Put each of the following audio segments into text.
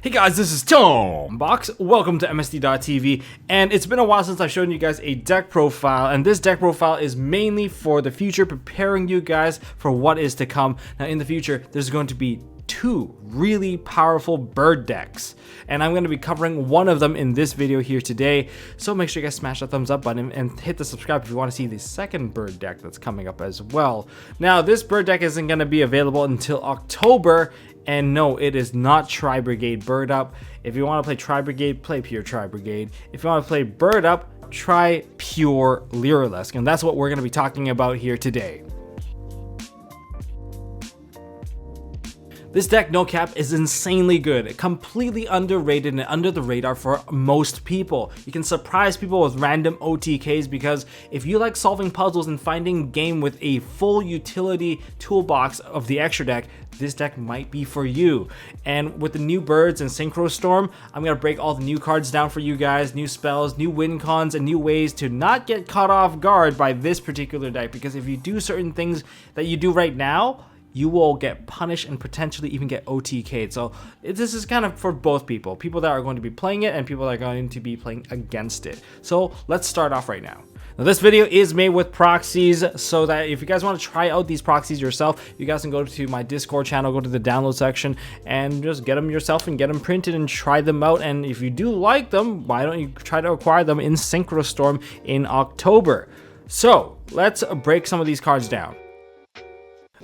Hey guys, this is Tom Box. Welcome to MST.TV, and it's been a while since I've shown you guys a deck profile, and this deck profile is mainly for the future, preparing you guys for what is to come. Now in the future, there's going to be two really powerful bird decks, and I'm going to be covering one of them in this video here today. So make sure you guys smash that thumbs up button and hit the subscribe if you want to see the second bird deck that's coming up as well. Now this bird deck isn't going to be available until October, and no, it is not Tri-Brigade Bird Up. If you want to play Tri-Brigade, play pure Tri-Brigade. If you want to play Bird Up, try pure Lyrilusc, and that's what we're going to be talking about here today. This deck, no cap, is insanely good, completely underrated and under the radar for most people. You can surprise people with random OTKs because if you like solving puzzles and finding game with a full utility toolbox of the extra deck, this deck might be for you. And with the new birds and Synchro Storm, I'm going to break all the new cards down for you guys, new spells, new win cons, and new ways to not get caught off guard by this particular deck, because if you do certain things that you do right now, you will get punished and potentially even get OTK'd. So this is kind of for both people that are going to be playing it and people that are going to be playing against it. So let's start off right now. Now this video is made with proxies, so that if you guys want to try out these proxies yourself, you guys can go to my Discord channel, go to the download section, and just get them yourself and get them printed and try them out. And if you do like them, why don't you try to acquire them in Synchro Storm in October? So let's break some of these cards down.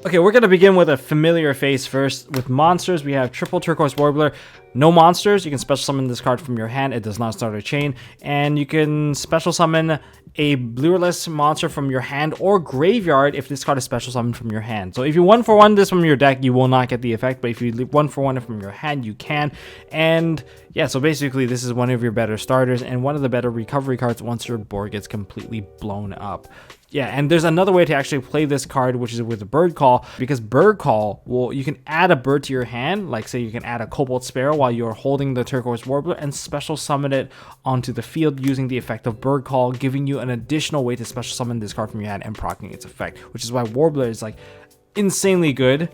Okay, we're going to begin with a familiar face first. With monsters, we have Triple Turquoise Warbler. No monsters, you can special summon this card from your hand. It does not start a chain. And you can special summon a Lyrilusc monster from your hand or graveyard if this card is special summoned from your hand. So if you 1-for-1 this from your deck, you will not get the effect, but if you 1-for-1 it from your hand, you can. And yeah, so basically this is one of your better starters and one of the better recovery cards once your board gets completely blown up. Yeah, and there's another way to actually play this card, which is with a bird call, because bird call will, you can add a bird to your hand, like say you can add a Cobalt Sparrow while you're holding the Turquoise Warbler and special summon it onto the field using the effect of bird call, giving you an additional way to special summon this card from your hand and proccing its effect, which is why Warbler is like insanely good.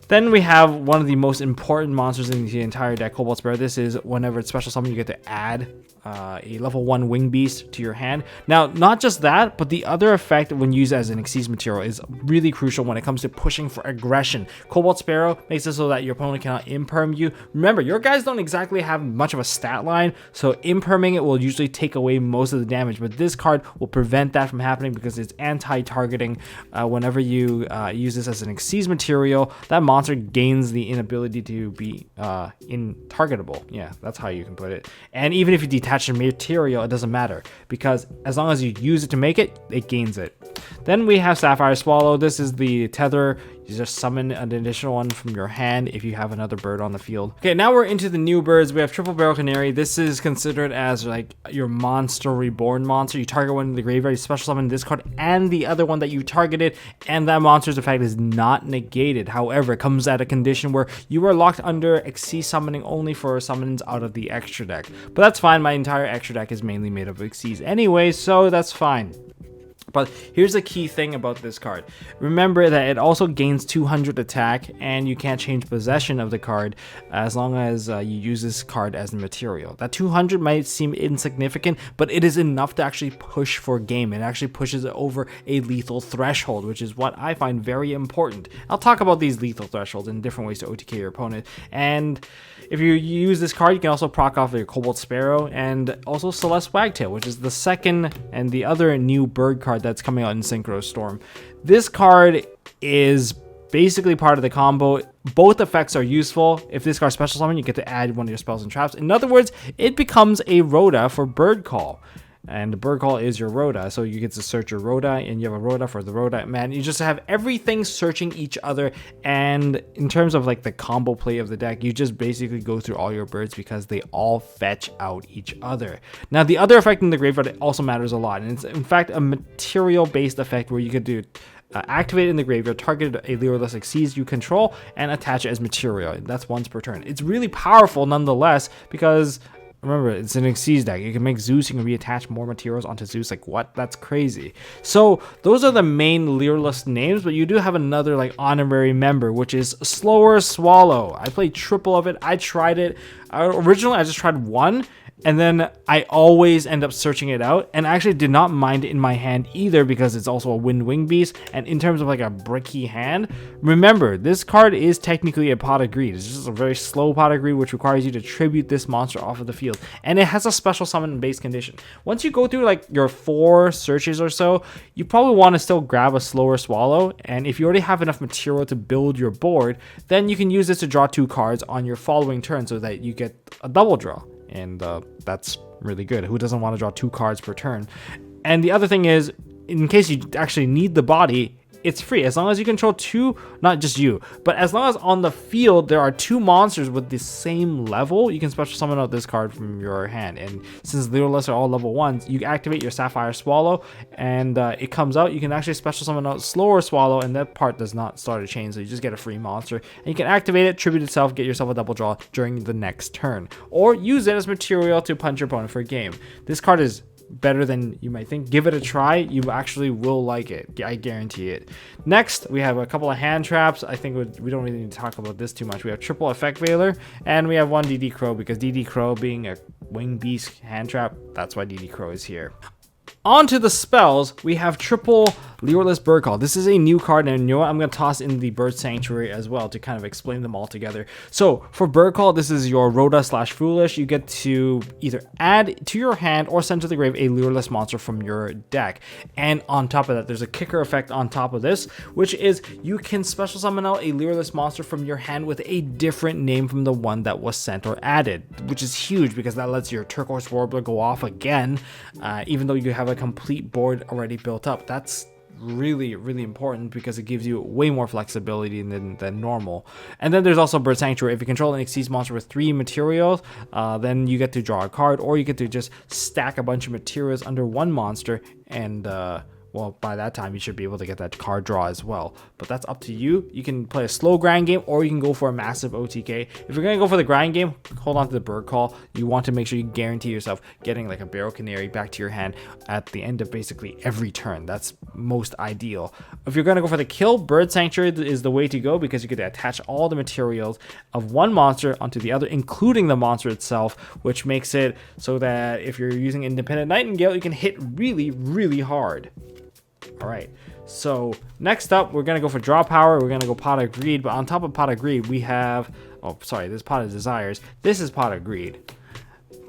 Then we have one of the most important monsters in the entire deck, Cobalt Sparrow. This is whenever it's special summon, you get to add a level 1 wing beast to your hand. Now, not just that, but the other effect when used as an Xyz material is really crucial when it comes to pushing for aggression. Cobalt Sparrow makes it so that your opponent cannot imperm you. Remember, your guys don't exactly have much of a stat line, so imperming it will usually take away most of the damage, but this card will prevent that from happening because it's anti-targeting. Whenever you use this as an Xyz material, that monster gains the inability to be targetable. Yeah, that's how you can put it. And even if you detach the material, it doesn't matter, because as long as you use it to make it, it gains it. Then we have Sapphire Swallow. This is the tether. You just summon an additional one from your hand if you have another bird on the field. Okay, now we're into the new birds. We have Triple Barrel Canary. This is considered as like your monster reborn monster. You target one in the graveyard, you special summon this card and the other one that you targeted, and that monster's effect is not negated. However, it comes at a condition where you are locked under Xyz summoning only for summons out of the extra deck. But that's fine. My entire extra deck is mainly made of Xyz anyway, so that's fine. But here's the key thing about this card. Remember that it also gains 200 attack, and you can't change possession of the card as long as you use this card as a material. That 200 might seem insignificant, but it is enough to actually push for game. It actually pushes it over a lethal threshold, which is what I find very important. I'll talk about these lethal thresholds and different ways to OTK your opponent. And if you use this card, you can also proc off your Cobalt Sparrow and also Celeste Wagtail, which is the second and the other new bird card that's coming out in Synchro Storm. This card is basically part of the combo. Both effects are useful. If this card special summon, you get to add one of your spells and traps. In other words, it becomes a Rhoda for bird call. And the bird call is your Rhoda, so you get to search your Rhoda, and you have a Rhoda for the Rhoda. Man, you just have everything searching each other, and in terms of like the combo play of the deck, you just basically go through all your birds because they all fetch out each other. Now, the other effect in the graveyard also matters a lot, and it's in fact a material-based effect where you could do activate it in the graveyard, target a Lyrilusc Xyz you control, and attach it as material. That's once per turn. It's really powerful nonetheless because Remember, it's an Xyz deck. You can make Zeus, you can reattach more materials onto Zeus. Like, what? That's crazy. So those are the main Lyrilusc names, but you do have another like honorary member, which is Slower Swallow. I played triple of it. I tried it. Originally, I just tried one, and then I always end up searching it out, and I actually did not mind it in my hand either because it's also a wind wing beast. And in terms of like a bricky hand, remember, this card is technically a Pot of Greed. It's just a very slow Pot of Greed, which requires you to tribute this monster off of the field, and it has a special summon base condition. Once you go through like your 4 searches or so, you probably want to still grab a Slower Swallow, and if you already have enough material to build your board, then you can use this to draw 2 cards on your following turn so that you get a double draw. And that's really good. Who doesn't want to draw 2 cards per turn? And the other thing is, in case you actually need the body, it's free as long as you control 2, not just you, but as long as on the field there are 2 monsters with the same level, you can special summon out this card from your hand. And since Lyrilusc are all level 1s, you activate your Sapphire Swallow, and it comes out. You can actually special summon out Slower Swallow, and that part does not start a chain, so you just get a free monster. And you can activate it, tribute itself, get yourself a double draw during the next turn, or use it as material to punch your opponent for a game. This card is better than you might think. Give it a try. You actually will like it. I guarantee it. Next, we have a couple of hand traps. I think we don't really need to talk about this too much. We have triple Effect Veiler, and we have 1 DD Crow, because DD Crow being a wing beast hand trap, that's why DD Crow is here. On to the spells, we have triple Lyrilusc Bird Call. This is a new card, and you know what? I'm going to toss in the Bird Sanctuary as well to kind of explain them all together. So for Bird Call, this is your Rhoda/Foolish. You get to either add to your hand or send to the grave a Lyrilusc monster from your deck. And on top of that, there's a kicker effect on top of this, which is you can special summon out a Lyrilusc monster from your hand with a different name from the one that was sent or added, which is huge because that lets your Turquoise Warbler go off again, even though you have a complete board already built up. That's really, really important because it gives you way more flexibility than normal. And then there's also Bird Sanctuary. If you control an Xyz monster with 3 materials, then you get to draw a card, or you get to just stack a bunch of materials under one monster, and well, by that time you should be able to get that card draw as well. But that's up to you. You can play a slow grind game, or you can go for a massive OTK. If you're gonna go for the grind game, hold on to the Bird Call. You want to make sure you guarantee yourself getting like a Barrel Canary back to your hand at the end of basically every turn. That's most ideal. If you're gonna go for the kill, Bird Sanctuary is the way to go, because you get to attach all the materials of one monster onto the other, including the monster itself, which makes it so that if you're using Independent Nightengale, you can hit really, really hard. All right, so next up, we're going to go for Draw Power. We're going to go Pot of Greed, but on top of Pot of Greed, we have, oh, sorry, this is Pot of Desires. This is Pot of Greed.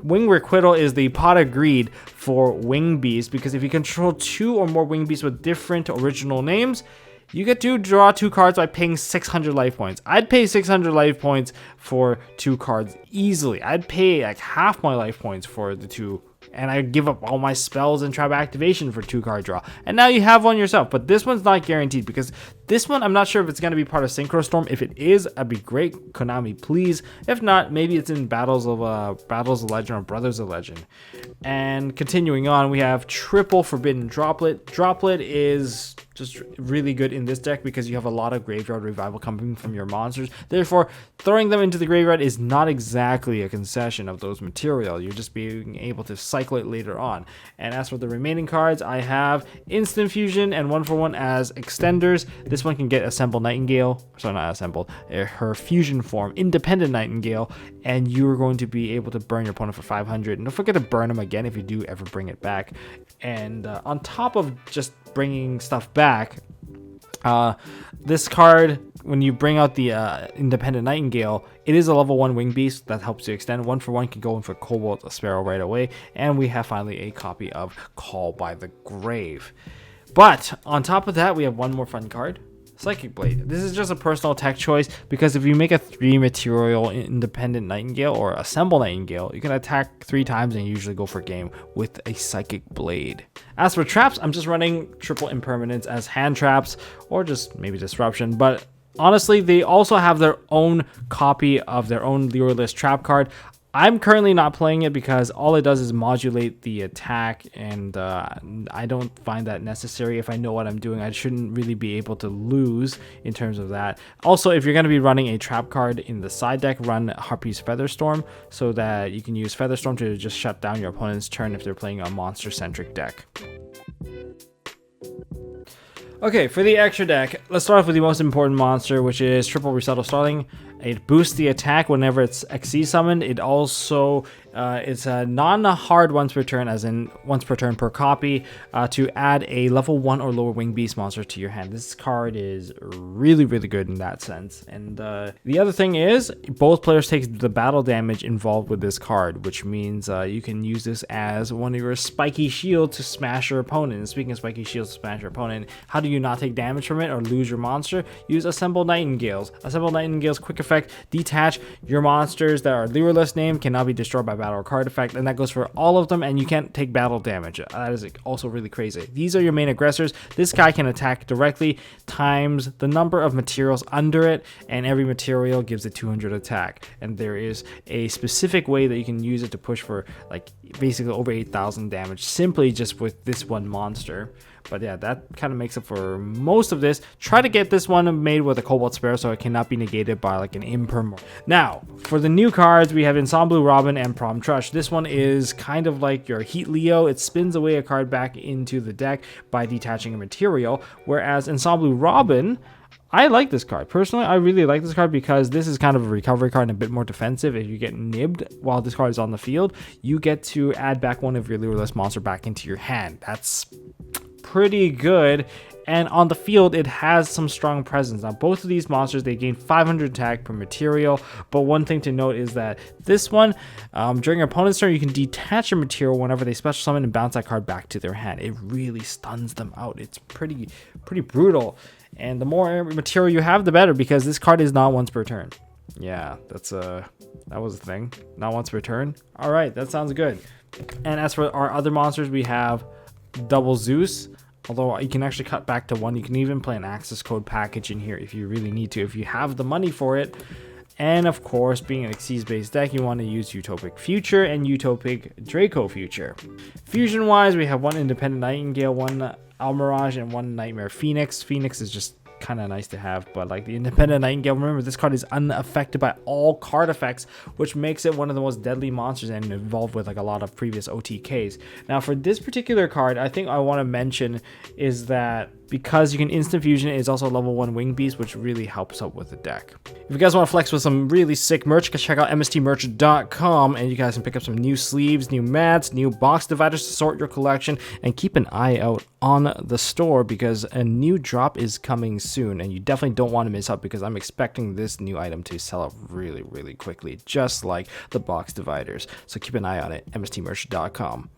Wing Requital is the Pot of Greed for Wing Beast, because if you control 2 or more Wing Beasts with different original names, you get to draw 2 cards by paying 600 life points. I'd pay 600 life points for 2 cards easily. I'd pay like half my life points for the 2, and I give up all my spells and trap activation for 2 card draw. And now you have one yourself. But this one's not guaranteed, because this one, I'm not sure if it's going to be part of Synchro Storm. If it is, that'd be great. Konami, please. If not, maybe it's in Battles of Legend or Brothers of Legend. And continuing on, we have triple Forbidden Droplet. Droplet is just really good in this deck because you have a lot of Graveyard Revival coming from your monsters. Therefore, throwing them into the graveyard is not exactly a concession of those material. You're just being able to cycle it later on. And as for the remaining cards, I have Instant Fusion and 1-for-1 as extenders. This one can get Assemble Nightingale, sorry, not Assembled, her fusion form, Independent Nightengale, and you're going to be able to burn your opponent for 500. And don't forget to burn them again if you do ever bring it back. And on top of just bringing stuff back, this card, when you bring out the Independent Nightingale, it is a level 1 wing beast that helps you extend. 1-for-1 can go in for Cobalt Sparrow right away. And we have finally a copy of Call by the Grave. But on top of that, we have one more fun card, Psychic Blade. This is just a personal tech choice, because if you make a 3 material Independent Nightingale or Assemble Nightingale, you can attack 3 times and usually go for game with a Psychic Blade. As for traps, I'm just running triple Impermanence as hand traps, or just maybe Disruption, but honestly, they also have their own copy of their own Lyrilusc trap card. I'm currently not playing it because all it does is modulate the attack, and I don't find that necessary. If I know what I'm doing, I shouldn't really be able to lose in terms of that. Also, if you're going to be running a trap card in the side deck, run Harpy's Featherstorm so that you can use Featherstorm to just shut down your opponent's turn if they're playing a monster-centric deck. Okay, for the extra deck, let's start off with the most important monster, which is Triple Recital Starling. It boosts the attack whenever it's XC summoned. It also it's a non-hard once per turn, as in once per turn per copy, to add a level 1 or lower winged beast monster to your hand. This card is really, really good in that sense. And the other thing is, both players take the battle damage involved with this card, which means you can use this as one of your spiky shields to smash your opponent. And speaking of spiky shields to smash your opponent, how do you not take damage from it or lose your monster? Use Assemble Nightingales. Assemble Nightingales quick effect, detach your monsters that are Lyrilusc named, cannot be destroyed by battle or card effect, and that goes for all of them, and you can't take battle damage. That is also really crazy. These are your main aggressors. This guy can attack directly times the number of materials under it, and every material gives it 200 attack. And there is a specific way that you can use it to push for like basically over 8,000 damage simply just with this one monster. But yeah, that kind of makes up for most of this. Try to get this one made with a Cobalt Sparrow so it cannot be negated by like an imperm. Now, for the new cards, we have Ensemble Robin and Prom Trush. This one is kind of like your Heat Leo. It spins away a card back into the deck by detaching a material, whereas Ensemble Robin, I like this card. Personally, I really like this card because this is kind of a recovery card and a bit more defensive. If you get nibbed while this card is on the field, you get to add back one of your Lyrilusc monster back into your hand. That's pretty good, and on the field it has some strong presence. Now both of these monsters, they gain 500 attack per material, but one thing to note is that this one, during your opponent's turn, you can detach your material whenever they special summon and bounce that card back to their hand. It really stuns them out. It's pretty brutal, and the more material you have, the better, because this card is not once per turn. Yeah, that was a thing, not once per turn. All right, that sounds good. And as for our other monsters, we have Double Zeus, although you can actually cut back to 1. You can even play an access code package in here if you really need to, if you have the money for it. And of course, being an Xyz based deck, you want to use Utopic Future and Utopic Draco Future. Fusion wise, we have 1 Independent Nightingale, 1 Almirage, and 1 Nightmare Phoenix. Phoenix is just kind of nice to have, but like the Independent Nightingale, remember this card is unaffected by all card effects, which makes it one of the most deadly monsters and involved with like a lot of previous OTKs. Now for this particular card, I think I want to mention is that because you can instant fusion, it is also a level 1 wing beast, which really helps out with the deck. If you guys want to flex with some really sick merch, you can check out MSTmerch.com, and you guys can pick up some new sleeves, new mats, new box dividers to sort your collection, and keep an eye out on the store because a new drop is coming soon, and you definitely don't want to miss out because I'm expecting this new item to sell out really, really quickly, just like the box dividers. So keep an eye on it, MSTmerch.com.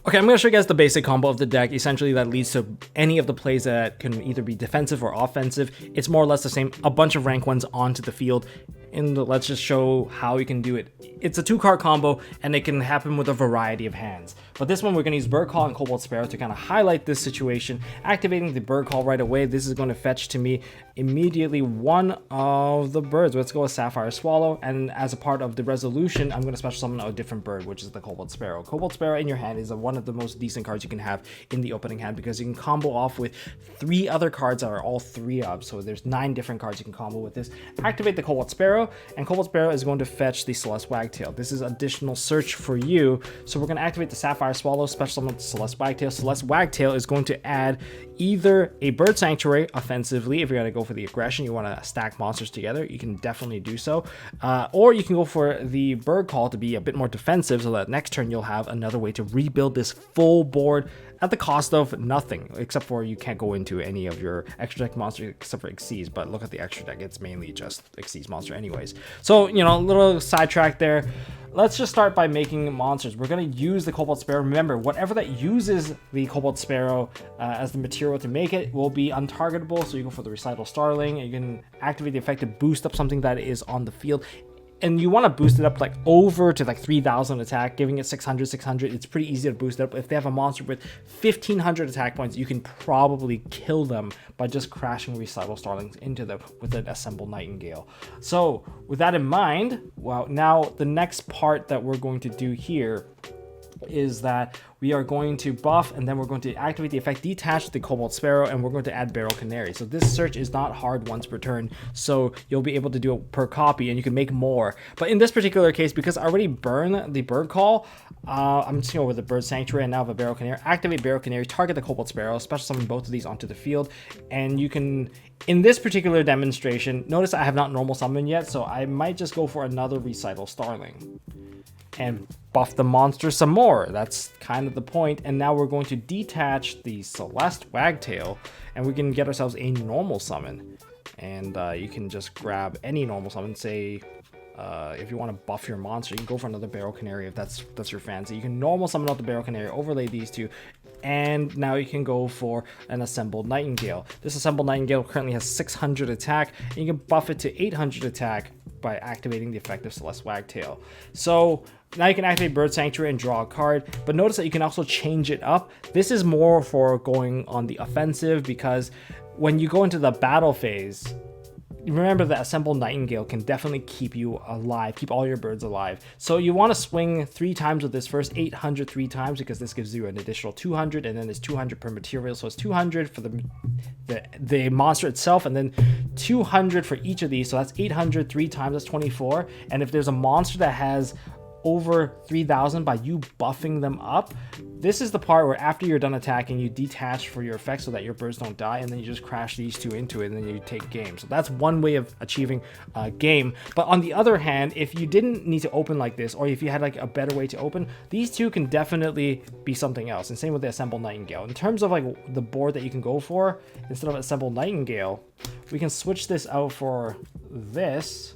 Okay, I'm going to show you guys the basic combo of the deck. Essentially, that leads to any of the plays that can either be defensive or offensive. It's more or less the same. A bunch of rank 1s onto the field. And let's just show how you can do it. It's a 2-card combo, and it can happen with a variety of hands. But this one, we're going to use Bird Call and Cobalt Sparrow to kind of highlight this situation. Activating the Bird Call right away, this is going to fetch to me immediately one of the birds. Let's go with Sapphire Swallow, and as a part of the resolution, I'm going to special summon a different bird, which is the Cobalt Sparrow. Cobalt Sparrow in your hand is one of the most decent cards you can have in the opening hand because you can combo off with 3 other cards that are all 3-up. So there's 9 different cards you can combo with this. Activate the Cobalt Sparrow, and Cobalt Sparrow is going to fetch the Celeste Wagtail. This is additional search for you. So we're going to activate the Sapphire Swallow, special summon the Celeste Wagtail. Celeste Wagtail is going to add either a Bird Sanctuary offensively. If you're going to go for the aggression, you want to stack monsters together, you can definitely do so. Or you can go for the Bird Call to be a bit more defensive so that next turn you'll have another way to rebuild this full board at the cost of nothing, except for you can't go into any of your extra deck monsters except for Xyz, but look at the extra deck, it's mainly just Xyz monster anyways. So, you know, a little sidetrack there. Let's just start by making monsters. We're going to use the Cobalt Sparrow. Remember, whatever that uses the Cobalt Sparrow as the material to make it will be untargetable, so you go for the Recital Starling. You can activate the effect to boost up something that is on the field. and you want to boost it up like over to like 3,000 attack, giving it 600, 600. It's pretty easy to boost it up. If they have a monster with 1,500 attack points, you can probably kill them by just crashing Recital Starlings into them with an Assembled Nightingale. So with that in mind, well, now the next part that we're going to do here is that we are going to buff, and then we're going to activate the effect detach the Cobalt Sparrow, and we're going to add Barrel Canary. So this search is not hard once per turn, so you'll be able to do it per copy, and you can make more. But in this particular case, because I already burned the Bird Call, I'm just going to go with the Bird Sanctuary and now have a Barrel Canary. Activate Barrel Canary, target the Cobalt Sparrow, special summon both of these onto the field, and you can, in this particular demonstration, notice I have not normal summoned yet, so I might just go for another Recital Starling and buff the monster some more. That's kind of the point. And now we're going to detach the Celeste Wagtail, and we can get ourselves a normal summon. And you can just grab any normal summon. Say if you want to buff your monster, you can go for another Barrel Canary if that's your fancy. You can normal summon out the Barrel Canary, overlay these two, and now you can go for an Assembled Nightingale. This Assembled Nightingale currently has 600 attack, and you can buff it to 800 attack by activating the effect of Celeste Wagtail. So now you can activate Bird Sanctuary and draw a card, but notice that you can also change it up. This is more for going on the offensive, because when you go into the battle phase, remember that Assembled Nightingale can definitely keep you alive, keep all your birds alive. So you want to swing 3 times with this first, 800 3 times, because this gives you an additional 200, and then it's 200 per material, so it's 200 for the monster itself, and then 200 for each of these, so that's 800 3 times, that's 24. And if there's a monster that has over 3,000 by you buffing them up, this is the part where after you're done attacking, you detach for your effects so that your birds don't die, and then you just crash these two into it, and then you take game. So that's one way of achieving a game. But on the other hand, if you didn't need to open like this, or if you had like a better way to open, these two can definitely be something else. And same with the Assembled Nightingale. In terms of like the board that you can go for, instead of Assembled Nightingale, we can switch this out for this.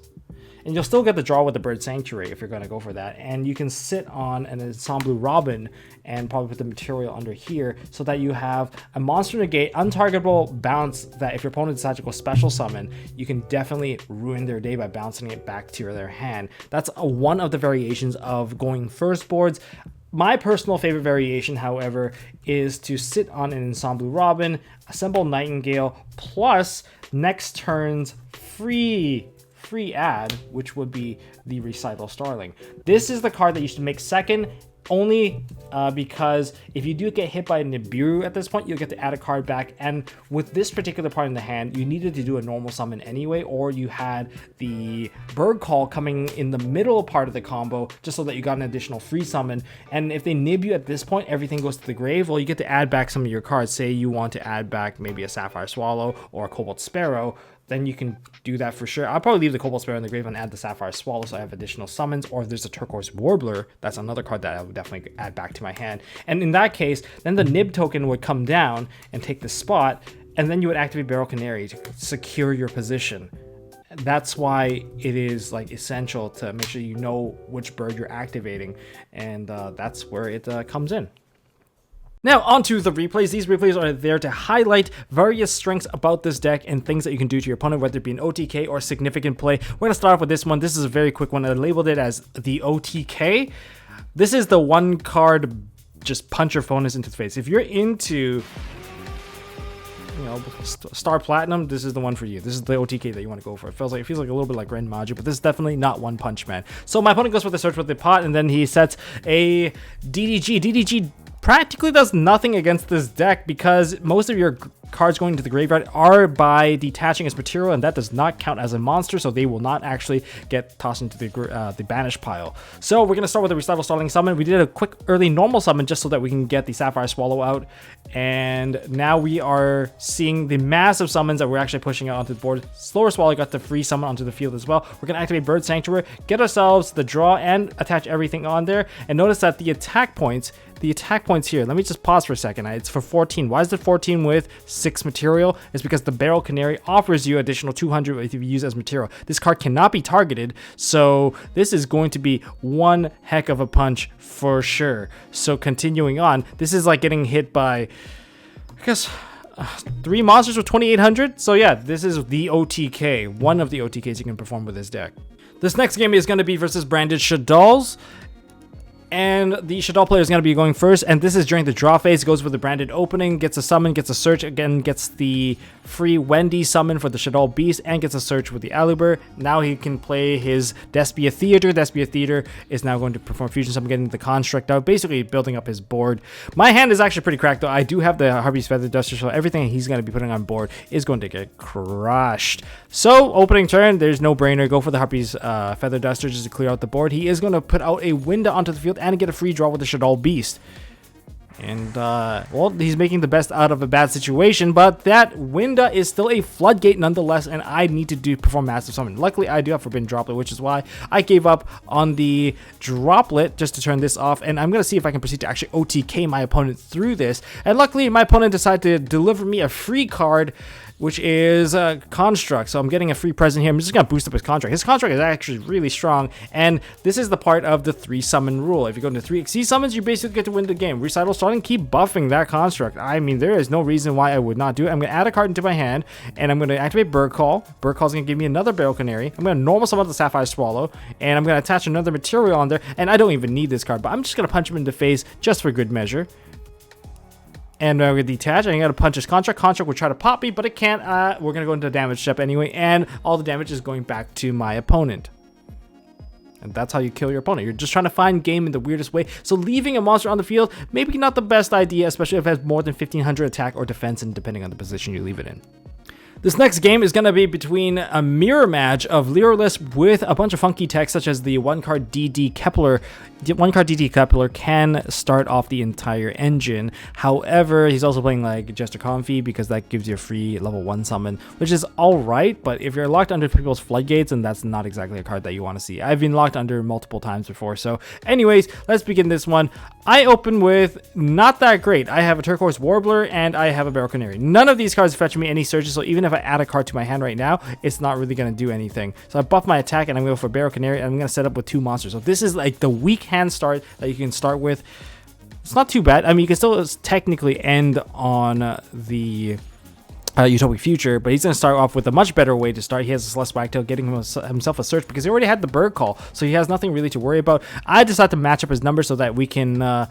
And you'll still get the draw with the Bird Sanctuary if you're going to go for that. And you can sit on an Ensemble Robin and probably put the material under here so that you have a monster negate, untargetable bounce that if your opponent decides to go special summon, you can definitely ruin their day by bouncing it back to their hand. That's one of the variations of going first boards. My personal favorite variation, however, is to sit on an Ensemble Robin, Assemble Nightingale, plus next turn's free add, which would be the Recital Starling. This is the card that you should make second, only because if you do get hit by a Nibiru at this point, you'll get to add a card back. And with this particular part in the hand, you needed to do a normal summon anyway, or you had the Bird Call coming in the middle part of the combo just so that you got an additional free summon. And if they nib you at this point, everything goes to the grave. Well, you get to add back some of your cards. Say you want to add back maybe a Sapphire Swallow or a Cobalt Sparrow, then you can do that for sure. I'll probably leave the Cobalt Sparrow in the grave and add the Sapphire Swallow so I have additional summons. Or if there's a Turquoise Warbler, that's another card that I would definitely add back to my hand. And in that case, then the Nib token would come down and take the spot, and then you would activate Barrel Canary to secure your position. That's why it is like essential to make sure you know which bird you're activating, and that's where it comes in. Now onto the replays. These replays are there to highlight various strengths about this deck and things that you can do to your opponent, whether it be an OTK or significant play. We're going to start off with this one. This is a very quick one. I labeled it as the OTK. This is the one card just punch your opponents into the face. If you're into, you know, Star Platinum, this is the one for you. This is the OTK that you want to go for. It feels like a little bit like Grand Maju, but this is definitely not One Punch Man. So my opponent goes for the Search with the Pot, and then he sets a DDG. DDG practically does nothing against this deck because most of your cards going into the graveyard are by detaching as material, and that does not count as a monster, so they will not actually get tossed into the banish pile. So we're going to start with the Recital Starling summon. We did a quick early normal summon just so that we can get the Sapphire Swallow out, and now we are seeing the massive summons that we're actually pushing out onto the board. Slower Swallow got the free summon onto the field as well. We're going to activate Bird Sanctuary, get ourselves the draw, and attach everything on there. And notice that the attack points here, let me just pause for a second. It's for 14. Why is it 14 with 6 material? It's because the Barrel Canary offers you additional 200 if you use as material. This card cannot be targeted, so this is going to be one heck of a punch for sure. So continuing on, this is like getting hit by, I guess, 3 monsters with 2,800. So yeah, this is the OTK, one of the OTKs you can perform with this deck. This next game is going to be versus branded Shaddolls. And the Shadow player is going to be going first, and this is during the draw phase. Goes with the branded opening, gets a summon, gets a search, again gets the free Wendy summon for the Shadow Beast, and gets a search with the Aluber. Now he can play his Despia Theater. Despia Theater is now going to perform fusion summon, getting the construct out, basically building up his board. My hand is actually pretty cracked though. I do have the Harpy's Feather Duster, so everything he's going to be putting on board is going to get crushed. So opening turn, there's no brainer. Go for the Harpy's Feather Duster just to clear out the board. He is going to put out a Winda onto the field and get a free draw with the Shadow Beast. And, well, he's making the best out of a bad situation, but that Winda is still a floodgate nonetheless, and I need to perform Massive Summon. Luckily, I do have Forbidden Droplet, which is why I gave up on the Droplet just to turn this off, and I'm going to see if I can proceed to actually OTK my opponent through this. And luckily, my opponent decided to deliver me a free card, which is a Construct. So I'm getting a free present here. I'm just going to boost up his Construct. His Construct is actually really strong, and this is the part of the 3 summon rule. If you go into 3 Exceed summons, you basically get to win the game. Recital Starling, keep buffing that Construct. I mean, there is no reason why I would not do it. I'm going to add a card into my hand, and I'm going to activate Bird Call. Bird Call is going to give me another Barrel Canary. I'm going to normal summon the Sapphire Swallow, and I'm going to attach another material on there, and I don't even need this card, but I'm just going to punch him in the face just for good measure. And we're going to detach. I'm going to punch his Construct. Construct will try to pop me, but it can't. We're going to go into damage step anyway, and all the damage is going back to my opponent. And that's how you kill your opponent. You're just trying to find game in the weirdest way. So leaving a monster on the field, maybe not the best idea, especially if it has more than 1500 attack or defense, and depending on the position you leave it in. This next game is going to be between a mirror match of Lyrilusc with a bunch of funky techs, such as the one-card DD Kepler. One-card DD Kepler can start off the entire engine. However, he's also playing like Jester Comfy because that gives you a free level 1 summon, which is alright, but if you're locked under people's floodgates, then that's not exactly a card that you want to see. I've been locked under multiple times before, so anyways, let's begin this one. I open with not that great. I have a Turquoise Warbler and I have a Barrel Canary. None of these cards fetch me any searches, so even if I add a card to my hand right now, it's not really going to do anything. So I buff my attack and I'm going to go for Barrel Canary, and I'm going to set up with 2 monsters. So this is like the weak hand start that you can start with. It's not too bad. I mean, you can still technically end on the Utopic Future, but he's going to start off with a much better way to start. He has a Celeste Wagtail, getting himself a search because he already had the Bird Call, so he has nothing really to worry about. I decided to match up his numbers so that we can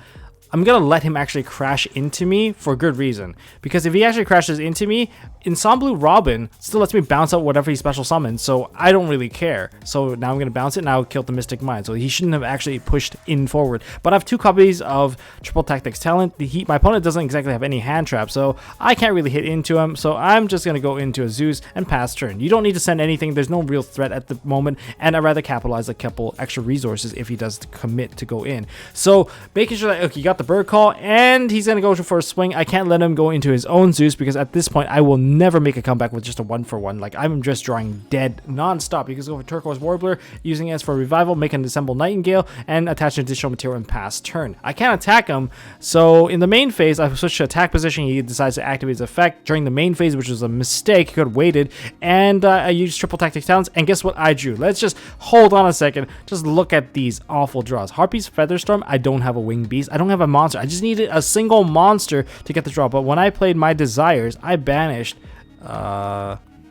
I'm going to let him actually crash into me for good reason. Because if he actually crashes into me, Ensemble Robin still lets me bounce out whatever he special summons, so I don't really care. So now I'm going to bounce it, and I'll kill the Mystic Mind. So he shouldn't have actually pushed in forward. But I have 2 copies of Triple Tactics Talent. My opponent doesn't exactly have any hand trap, so I can't really hit into him. So I'm just going to go into a Zeus and pass turn. You don't need to send anything. There's no real threat at the moment, and I'd rather capitalize a couple extra resources if he does commit to go in. So making sure that, okay, you got the Bird Call, and he's going to go for a swing. I can't let him go into his own Zeus because at this point I will never make a comeback with just a 1-for-1. Like, I'm just drawing dead non-stop. You can go for Turquoise Warbler, using it as for revival, make an Assemble Nightingale, and attach an additional material and pass turn. I can't attack him, so in the main phase I switch to attack position. He decides to activate his effect during the main phase, which was a mistake. He could have waited, and I used Triple Tactics Talents, and guess what I drew? Let's just hold on a second. Just look at these awful draws. Harpy's Featherstorm, I don't have a Winged Beast. I don't have a monster. I just needed a single monster to get the draw. But when I played my Desires, I banished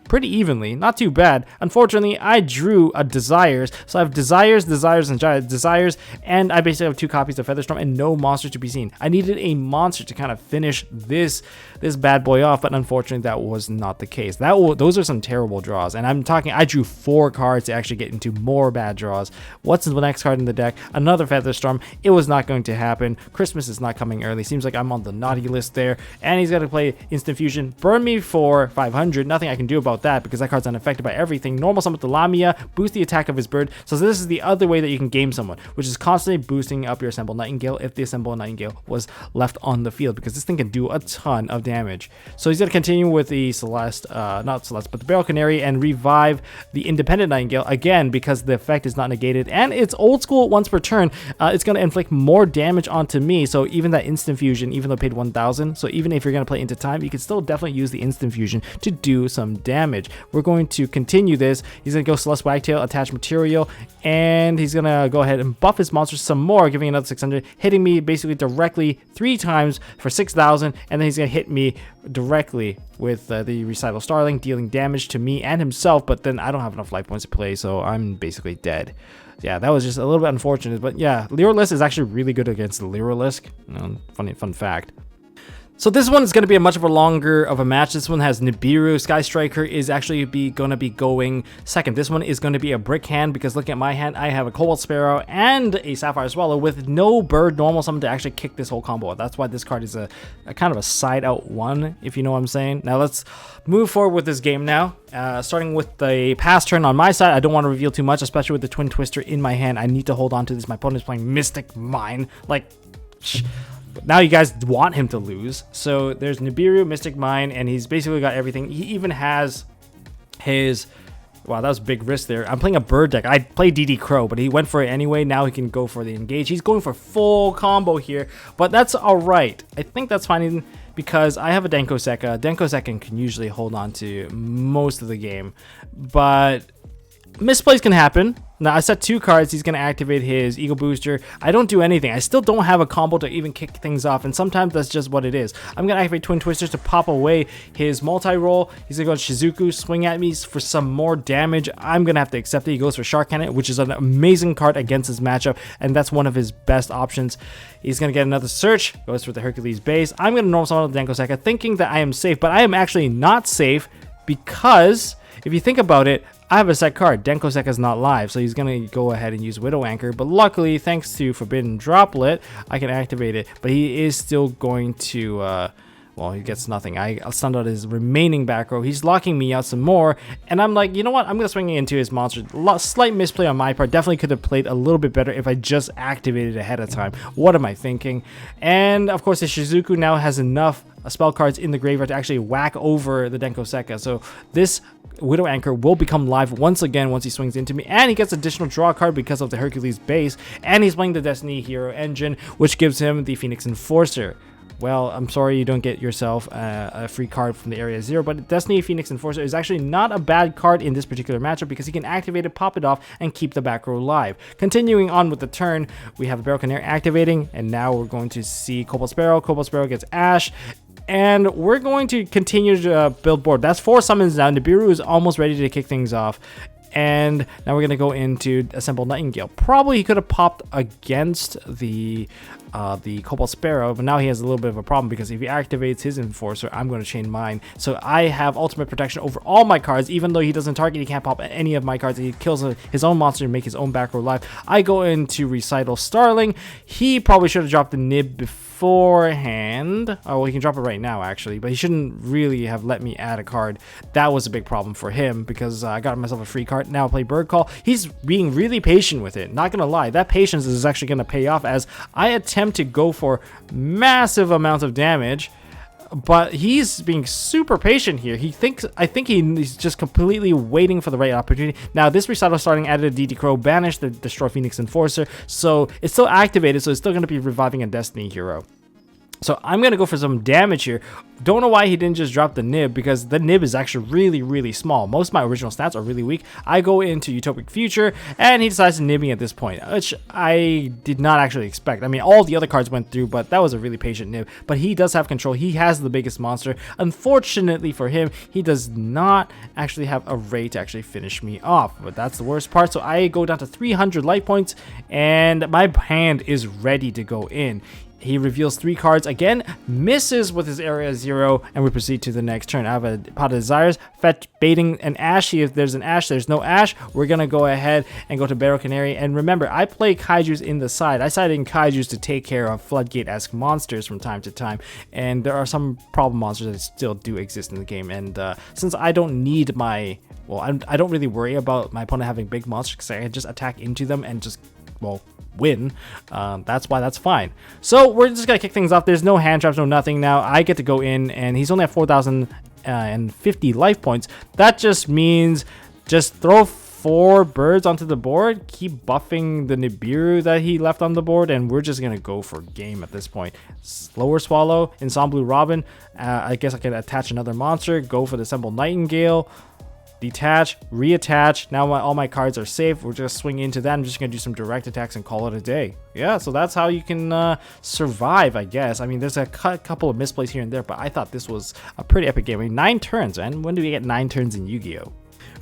pretty evenly, not too bad. Unfortunately, I drew a Desires, so I have Desires, and Desires, and I basically have 2 copies of Featherstorm and no monster to be seen. I needed a monster to kind of finish this bad boy off, but unfortunately that was not the case. Those are some terrible draws, and I'm talking, I drew 4 cards to actually get into more bad draws. What's the next card in the deck? Another Featherstorm. It was not going to happen. Christmas is not coming early. Seems like I'm on the naughty list there, and he's got to play Instant Fusion, burn me for 500. Nothing I can do about that because that card's unaffected by everything. Normal summon the Lamia, boost the attack of his bird. So this is the other way that you can game someone, which is constantly boosting up your Assemble Nightingale if the Assemble Nightingale was left on the field, because this thing can do a ton of damage. So he's going to continue with the not Celeste, but the Barrel Canary, and revive the Independent Nightengale again because the effect is not negated, and it's old school once per turn. It's going to inflict more damage onto me, so even that Instant Fusion, even though it paid 1000, so even if you're going to play into time, you can still definitely use the Instant Fusion to do some damage. damage. We're going to continue this. He's going to go Celeste Wagtail, attach material, and he's going to go ahead and buff his monster some more, giving another 600, hitting me basically directly 3 times for 6,000, and then he's going to hit me directly with the Recital Starling, dealing damage to me and himself, but then I don't have enough life points to play, so I'm basically dead. Yeah, that was just a little bit unfortunate, but yeah, Lyrilusc is actually really good against Lyrilusc. Fun fact. So this one is going to be a much of a longer of a match. This one has Nibiru. Sky Striker is actually going to be going second. This one is going to be a brick hand because looking at my hand, I have a Cobalt Sparrow and a Sapphire Swallow with no bird normal summon to actually kick this whole combo. That's why this card is a kind of a side out one, if you know what I'm saying. Now let's move forward with this game now. Starting with the pass turn on my side, I don't want to reveal too much, especially with the Twin Twister in my hand. I need to hold on to this. My opponent is playing Mystic Mine. Like, now you guys want him to lose. So there's Nibiru, Mystic Mine, and he's basically got everything. He even has his... Wow, that was a big risk there. I'm playing a bird deck. I played DD Crow, but he went for it anyway. Now he can go for the engage. He's going for full combo here, but that's all right. I think that's fine because I have a Denko Sekka. Denko Sekka can usually hold on to most of the game, but misplays can happen. Now I set 2 cards. He's going to activate his Eagle Booster. I don't do anything. I still don't have a combo to even kick things off, and sometimes that's just what it is. I'm going to activate Twin Twisters to pop away his multi-roll. He's going to go to Shizuku, swing at me for some more damage. I'm going to have to accept it. He goes for Shark Cannon, which is an amazing card against his matchup, and that's one of his best options. He's going to get another search, goes for the Hercules base. I'm going to normal summon the Denko Sekka, thinking that I am safe, but I am actually not safe because if you think about it, I have a set card. Denko Sekka is not live, so he's going to go ahead and use Widow Anchor. But luckily, thanks to Forbidden Droplet, I can activate it. But he is still going to... well, he gets nothing. I stunned out his remaining back row. He's locking me out some more. And I'm like, you know what? I'm going to swing into his monster. Slight misplay on my part. Definitely could have played a little bit better if I just activated ahead of time. What am I thinking? And, of course, the Shizuku now has enough spell cards in the graveyard to actually whack over the Denko Sekka. So this Widow Anchor will become live once again once he swings into me, and he gets additional draw card because of the Hercules base, and he's playing the Destiny Hero engine, which gives him the Phoenix Enforcer. Well, I'm sorry you don't get yourself a free card from the Area 0, but Destiny Phoenix Enforcer is actually not a bad card in this particular matchup because he can activate it, pop it off, and keep the back row live. Continuing on with the turn, we have Barrel Canary activating, and now we're going to see Cobalt Sparrow. Cobalt Sparrow gets Ash, and we're going to continue to build board. That's 4 summons now. Nibiru is almost ready to kick things off. And now we're going to go into Assemble Nightingale. Probably he could have popped against the Cobalt Sparrow, but now he has a little bit of a problem because if he activates his Enforcer, I'm going to chain mine. So I have ultimate protection over all my cards. Even though he doesn't target, he can't pop any of my cards. He kills his own monster to make his own back row live. I go into Recital Starling. He probably should have dropped the nib beforehand. Oh, well, he can drop it right now, actually, but he shouldn't really have let me add a card. That was a big problem for him because I got myself a free card. Now I play Bird Call. He's being really patient with it. Not gonna lie, that patience is actually gonna pay off as I attempt to go for massive amounts of damage, but he's being super patient here. I think he's just completely waiting for the right opportunity. Now this Recital Starling added a DD Crow, banished the Destroy Phoenix Enforcer, so it's still activated, so it's still going to be reviving a Destiny Hero. So I'm going to go for some damage here. Don't know why he didn't just drop the nib, because the nib is actually really, really small. Most of my original stats are really weak. I go into Utopic Future, and he decides to nib me at this point, which I did not actually expect. I mean, all the other cards went through, but that was a really patient nib. But he does have control. He has the biggest monster. Unfortunately for him, he does not actually have a ray to actually finish me off. But that's the worst part. So I go down to 300 life points, and my hand is ready to go in. He reveals 3 cards again, misses with his Area 0, and we proceed to the next turn. I have a Pot of Desires, fetch baiting an Ash. If there's an Ash, there's no Ash. We're going to go ahead and go to Barrel Canary. And remember, I play Kaijus in the side. I sided in Kaijus to take care of Floodgate-esque monsters from time to time. And there are some problem monsters that still do exist in the game. And since I don't need my... Well, I don't really worry about my opponent having big monsters because I can just attack into them and just, well, win. That's why that's fine. So we're just gonna kick things off. There's no hand traps, no nothing. Now I get to go in, and he's only at 4,050 life points. That just means just throw 4 birds onto the board, keep buffing the Nibiru that he left on the board, and we're just gonna go for game at this point. Slower Swallow, Ensemble Robin. I guess I can attach another monster, go for the Assemble Nightingale. detach, reattach. Now all my cards are safe. We're just swinging into that. I'm just gonna do some direct attacks and call it a day. Yeah, so that's how you can survive, I guess. I mean, there's a couple of misplays here and there, but I thought this was a pretty epic game. I mean, 9 turns, man. When do we get 9 turns in Yu-Gi-Oh?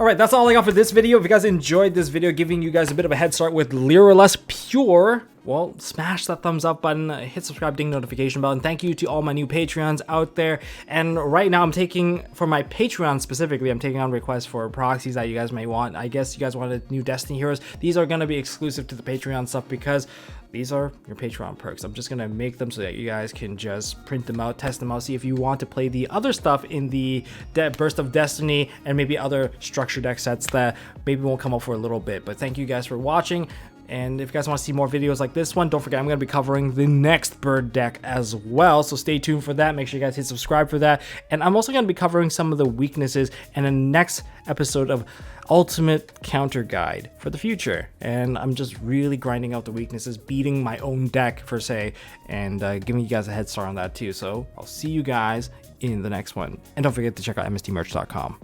Alright, that's all I got for this video. If you guys enjoyed this video, giving you guys a bit of a head start with Lyrilusc Pure, well, smash that thumbs up button, hit subscribe, ding notification bell, and thank you to all my new Patreons out there. And right now I'm taking, for my Patreon specifically, I'm taking on requests for proxies that you guys may want. I guess you guys wanted new Destiny heroes. These are going to be exclusive to the Patreon stuff because these are your Patreon perks. I'm just going to make them so that you guys can just print them out, test them out, see if you want to play the other stuff in the Burst of Destiny and maybe other structure deck sets that maybe won't come up for a little bit. But thank you guys for watching. And if you guys want to see more videos like this one, don't forget I'm going to be covering the next bird deck as well. So stay tuned for that. Make sure you guys hit subscribe for that. And I'm also going to be covering some of the weaknesses in the next episode of Ultimate Counter Guide for the future. And I'm just really grinding out the weaknesses, beating my own deck per se, and giving you guys a head start on that too. So I'll see you guys in the next one. And don't forget to check out MSTmerch.com.